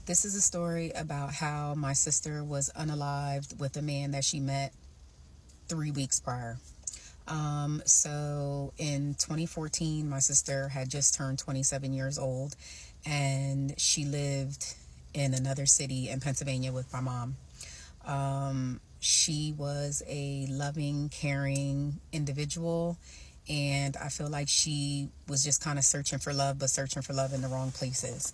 This is a story about how my sister was unalived with a man that she met 3 weeks prior. So in 2014, my sister had just turned 27 years old, and she lived in another city in Pennsylvania with my mom. She was a loving, caring individual, and I feel like she was just kind of searching for love, but searching for love in the wrong places.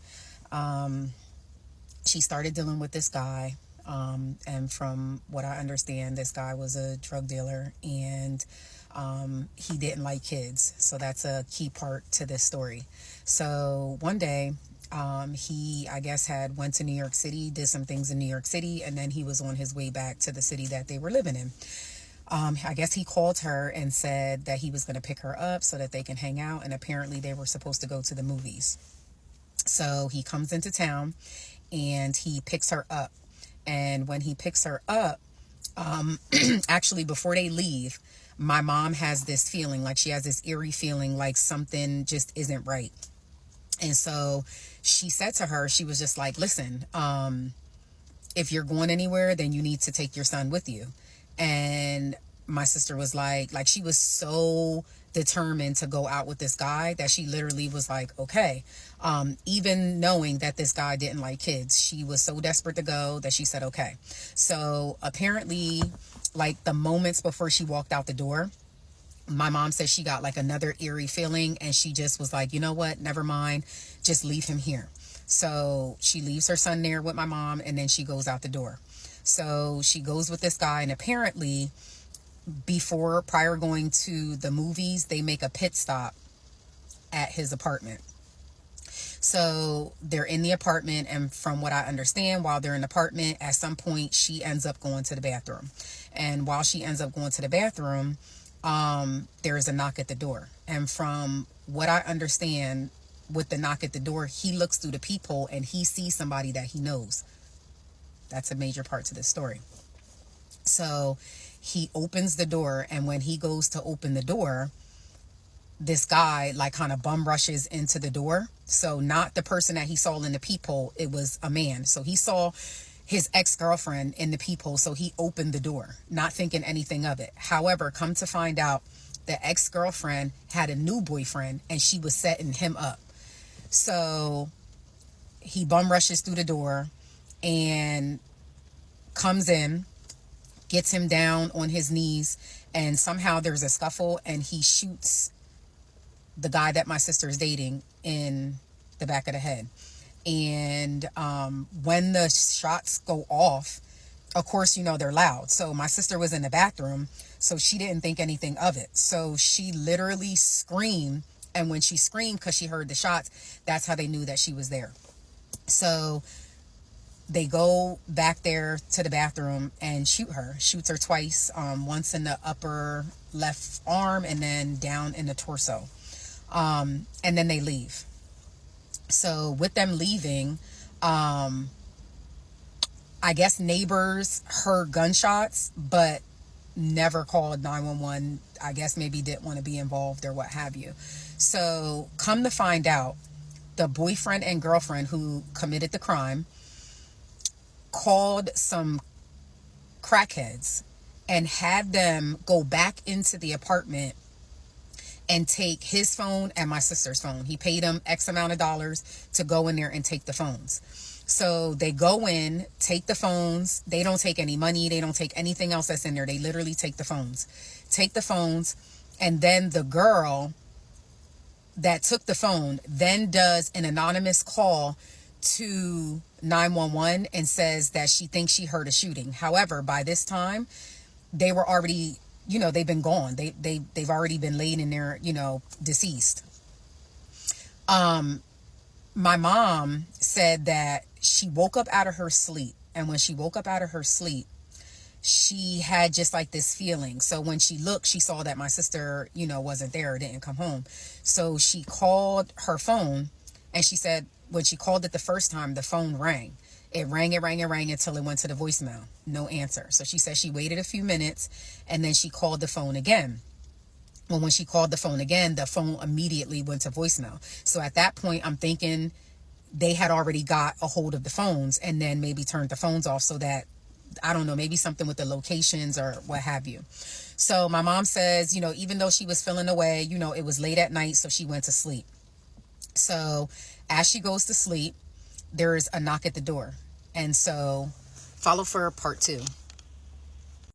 She started dealing with this guy. And from what I understand, this guy was a drug dealer, and he didn't like kids. So that's a key part to this story. So one day, he, I guess, had went to New York City, did some things in New York City, and then he was on his way back to the city that they were living in. I guess he called her and said that he was going to pick her up so that they can hang out, and apparently they were supposed to go to the movies. So he comes into town and he picks her up. And when he picks her up, actually, before they leave, my mom has this feeling, like she has this eerie feeling like something just isn't right. And so she said to her, she was just like, listen, if you're going anywhere, then you need to take your son with you. And my sister was like she was so determined to go out with this guy that she literally was like, okay. Even knowing that this guy didn't like kids, she was so desperate to go that she said, okay. So apparently, like the moments before she walked out the door, my mom said she got like another eerie feeling, and she just was like, you know what, never mind, just leave him here. So she leaves her son there with my mom, and then she goes out the door. So she goes with this guy, and apparently prior going to the movies, they make a pit stop at his apartment. So they're in the apartment, and from what I understand, while they're in the apartment, at some point she ends up going to the bathroom. And while she ends up going to the bathroom, there is a knock at the door. And from what I understand, with the knock at the door, he looks through the peephole and he sees somebody that he knows. That's a major part to this story. So he opens the door, and when he goes to open the door, this guy like kind of bum rushes into the door. So not the person that he saw in the peephole, it was a man. So he saw his ex-girlfriend in the peephole, so he opened the door, not thinking anything of it. However, come to find out, the ex-girlfriend had a new boyfriend, and she was setting him up. So he bum rushes through the door and comes in, gets him down on his knees, and somehow there's a scuffle, and he shoots the guy that my sister is dating in the back of the head. And when the shots go off, of course, you know, they're loud. So my sister was in the bathroom, so she didn't think anything of it. So she literally screamed. And when she screamed, because she heard the shots, that's how they knew that she was there. So they go back there to the bathroom and shoots her twice, once in the upper left arm and then down in the torso. And then they leave. So with them leaving, I guess neighbors heard gunshots, but never called 911. I guess maybe didn't want to be involved or what have you. So come to find out, the boyfriend and girlfriend who committed the crime called some crackheads and had them go back into the apartment and take his phone and my sister's phone. He paid them X amount of dollars to go in there and take the phones. So they go in, take the phones. They don't take any money. They don't take anything else that's in there. They literally take the phones. And then the girl that took the phone then does an anonymous call to 911 and says that she thinks she heard a shooting. However, by this time, they were already, they've been gone. They've already been laid in there, deceased. My mom said that she woke up out of her sleep. And when she woke up out of her sleep, she had just like this feeling. So when she looked, she saw that my sister, wasn't there, didn't come home. So she called her phone, and she said when she called it the first time, the phone rang. It rang until it went to the voicemail. No answer. So she said she waited a few minutes, and then she called the phone again. Well, when she called the phone again, the phone immediately went to voicemail. So at that point, I'm thinking they had already got a hold of the phones and then maybe turned the phones off so that, I don't know, maybe something with the locations or what have you. So my mom says, even though she was feeling away, it was late at night, so she went to sleep. So as she goes to sleep, there's a knock at the door. And so follow for part 2.